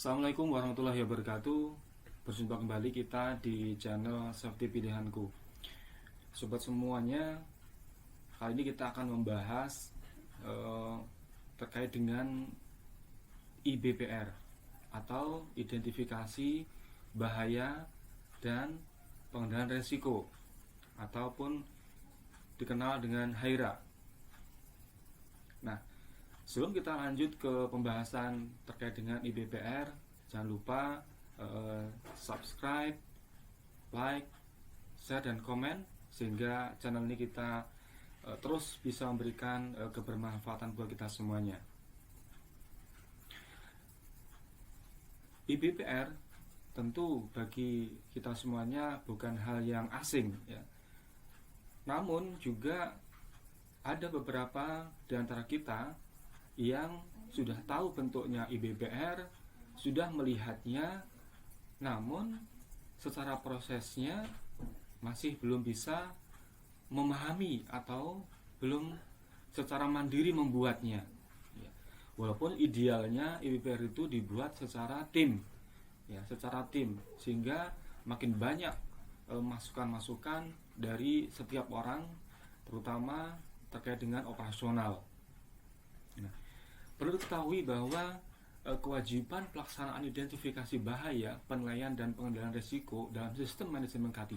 Assalamualaikum warahmatullahi wabarakatuh. Berjumpa kembali kita di channel Safety Pilihanku. Sobat semuanya, kali ini kita akan membahas terkait dengan IBPR atau identifikasi bahaya dan pengendalian resiko, ataupun dikenal dengan HIRA. Nah, sebelum kita lanjut ke pembahasan terkait dengan IBPR, jangan lupa subscribe, like, share, dan komen, sehingga channel ini kita terus bisa memberikan kebermanfaatan buat kita semuanya. IBPR tentu bagi kita semuanya bukan hal yang asing, ya. Namun juga ada beberapa di antara kita yang sudah tahu bentuknya IBPR, sudah melihatnya, namun secara prosesnya masih belum bisa memahami atau belum secara mandiri membuatnya. Walaupun idealnya IBPR itu dibuat secara tim, ya, secara tim, sehingga makin banyak masukan-masukan dari setiap orang, terutama terkait dengan operasional. Nah, perlu diketahui bahwa kewajiban pelaksanaan identifikasi bahaya, penilaian dan pengendalian risiko dalam sistem manajemen K3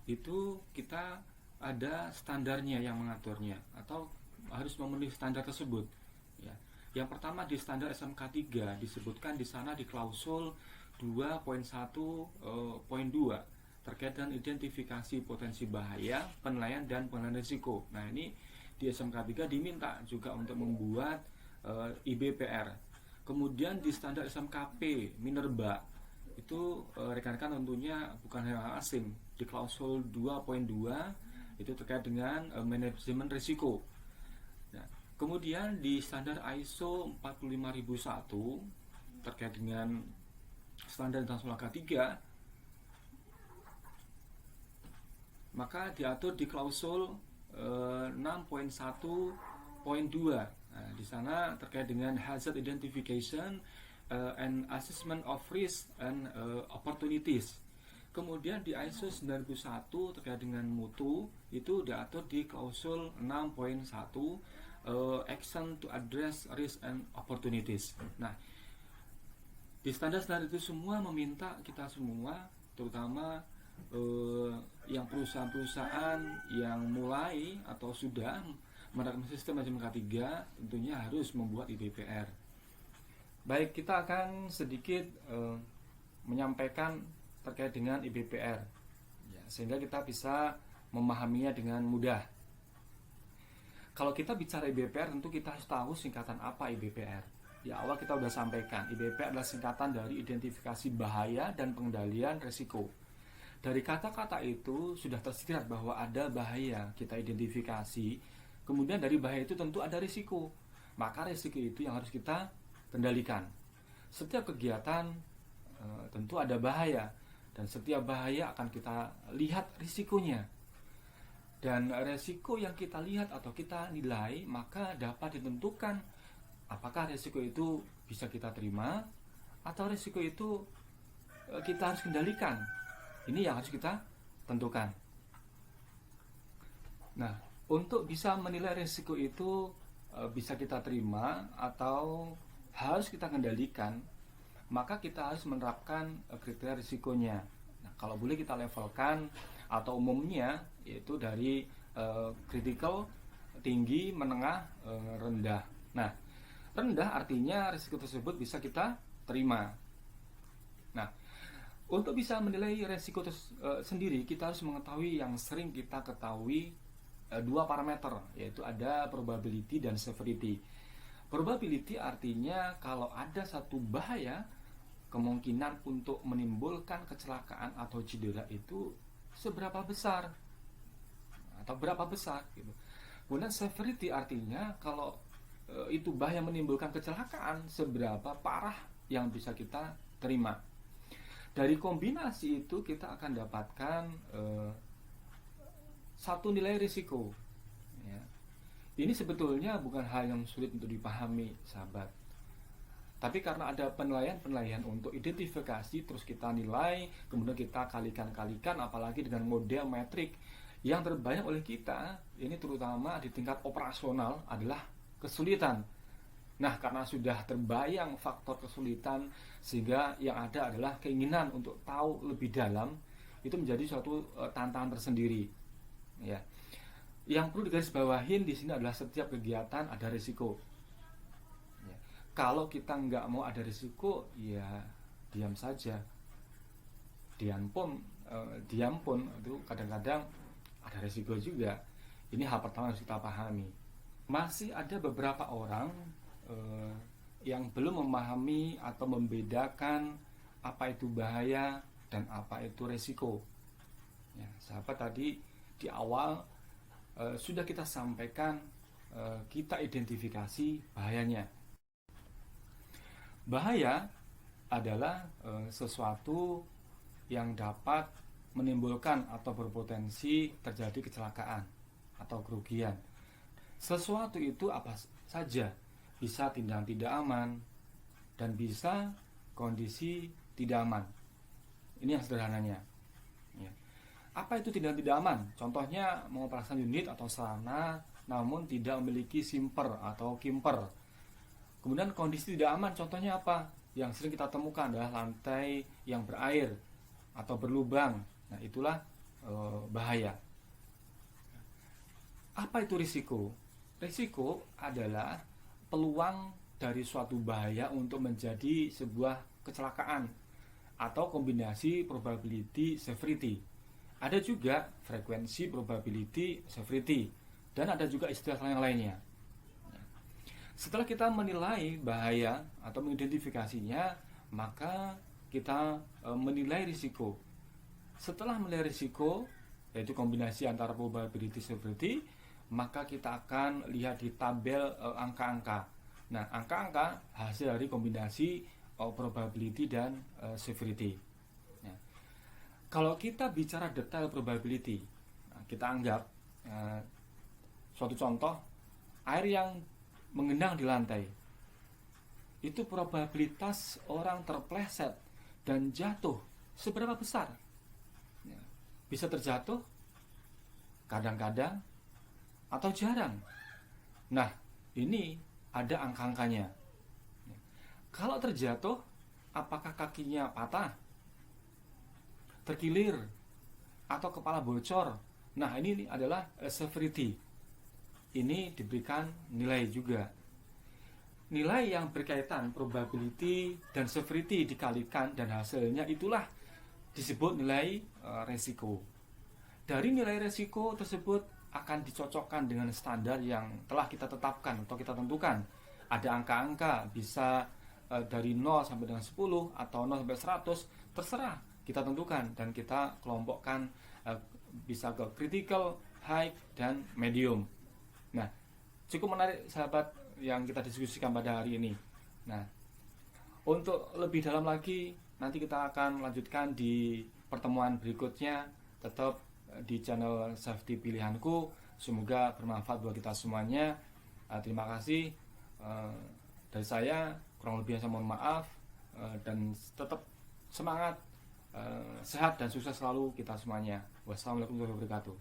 itu kita ada standarnya yang mengaturnya, atau harus memenuhi standar tersebut, ya. Yang pertama di standar SMK 3 disebutkan di sana di klausul 2.1.2 terkait dengan identifikasi potensi bahaya, penilaian dan pengendalian risiko. Nah, ini di SMK 3 diminta juga untuk membuat IBPR. Kemudian di standar SMKP Minerba itu rekan-rekan tentunya bukan hal asing. Di klausul 2.2 itu terkait dengan manajemen risiko. Nah, kemudian di standar ISO 45001 terkait dengan standar internasional K3, maka diatur di klausul 6.1.2. Nah, di sana terkait dengan hazard identification and assessment of risk and opportunities. Kemudian di ISO 9001 terkait dengan mutu itu diatur di klausul 6.1 action to address risk and opportunities. Nah, di standar-standar itu semua meminta kita semua, terutama yang perusahaan-perusahaan yang mulai atau sudah menerapkan sistem manajemen K3 tentunya harus membuat IBPR. Baik, kita akan sedikit menyampaikan terkait dengan IBPR, ya, sehingga kita bisa memahaminya dengan mudah. Kalau kita bicara IBPR, tentu kita harus tahu singkatan apa IBPR. Di awal kita sudah sampaikan, IBPR adalah singkatan dari identifikasi bahaya dan pengendalian risiko. Dari kata-kata itu sudah tersirat bahwa ada bahaya, kita identifikasi. Kemudian dari bahaya itu tentu ada risiko. Maka risiko itu yang harus kita kendalikan. Setiap kegiatan tentu ada bahaya, dan setiap bahaya akan kita lihat risikonya. Dan risiko yang kita lihat atau kita nilai, maka dapat ditentukan apakah risiko itu bisa kita terima atau risiko itu kita harus kendalikan. Ini yang harus kita tentukan. Nah, untuk bisa menilai risiko itu bisa kita terima atau harus kita kendalikan, maka kita harus menerapkan kriteria risikonya. Nah, kalau boleh kita levelkan atau umumnya yaitu dari critical, tinggi, menengah, rendah. Nah, rendah artinya risiko tersebut bisa kita terima. Nah, untuk bisa menilai risiko sendiri, kita harus mengetahui yang sering kita ketahui dua parameter, yaitu ada probability dan severity. Probability artinya kalau ada satu bahaya, kemungkinan untuk menimbulkan kecelakaan atau cedera itu seberapa besar atau berapa besar gitu. Kemudian severity artinya kalau itu bahaya menimbulkan kecelakaan, seberapa parah yang bisa kita terima. Dari kombinasi itu kita akan dapatkan satu nilai risiko, ya. Ini sebetulnya bukan hal yang sulit untuk dipahami, sahabat. Tapi karena ada penilaian-penilaian untuk identifikasi, terus kita nilai, kemudian kita kalikan-kalikan, apalagi dengan model metrik yang terbanyak oleh kita, ini terutama di tingkat operasional adalah kesulitan. Nah, karena sudah terbayang faktor kesulitan, sehingga yang ada adalah keinginan untuk tahu lebih dalam, itu menjadi suatu tantangan tersendiri. Ya. Yang perlu digarisbawahin di sini adalah setiap kegiatan ada risiko. Kalau kita nggak mau ada risiko, ya diam saja. Diam pun itu kadang-kadang ada risiko juga. Ini hal pertama yang harus kita pahami. Masih ada beberapa orang yang belum memahami atau membedakan apa itu bahaya dan apa itu risiko. Ya, sahabat, tadi di awal sudah kita sampaikan, kita identifikasi bahayanya. Bahaya adalah sesuatu yang dapat menimbulkan atau berpotensi terjadi kecelakaan atau kerugian. Sesuatu itu apa saja, bisa tindakan tidak aman dan bisa kondisi tidak aman. Ini yang sederhananya. Ya. Apa itu tindakan tidak aman? Contohnya mengoperasikan unit atau sarana namun tidak memiliki simper atau kimper. Kemudian kondisi tidak aman, contohnya apa? Yang sering kita temukan adalah lantai yang berair atau berlubang. Nah, itulah bahaya. Apa itu risiko? Risiko adalah peluang dari suatu bahaya untuk menjadi sebuah kecelakaan atau kombinasi probability severity. Ada juga frekuensi probability severity, dan ada juga istilah yang lainnya. Setelah kita menilai bahaya atau mengidentifikasinya, maka kita menilai risiko. Setelah menilai risiko, yaitu kombinasi antara probability severity, maka kita akan lihat di tabel angka-angka. Nah, angka-angka hasil dari kombinasi probability dan severity. Nah, kalau kita bicara detail probability, kita anggap suatu contoh, air yang mengenang di lantai, itu probabilitas orang terpleset dan jatuh seberapa besar? Bisa terjatuh kadang-kadang atau jarang. Nah, ini ada angka-angkanya. Kalau terjatuh, apakah kakinya patah, terkilir, atau kepala bocor? Nah, ini adalah severity. Ini diberikan nilai juga. Nilai yang berkaitan probability dan severity dikalikan dan hasilnya itulah disebut nilai resiko. Dari nilai resiko tersebut akan dicocokkan dengan standar yang telah kita tetapkan atau kita tentukan. Ada angka-angka, bisa dari 0 sampai dengan 10 atau 0 sampai 100, terserah kita tentukan dan kita kelompokkan, bisa ke critical, high, dan medium. Nah, cukup menarik sahabat yang kita diskusikan pada hari ini. Nah, untuk lebih dalam lagi nanti kita akan lanjutkan di pertemuan berikutnya. Tetap di channel Safety Pilihanku. Semoga bermanfaat buat kita semuanya. Terima kasih dari saya, kurang lebihnya saya mohon maaf, dan tetap semangat, sehat dan sukses selalu kita semuanya. Wassalamualaikum warahmatullahi wabarakatuh.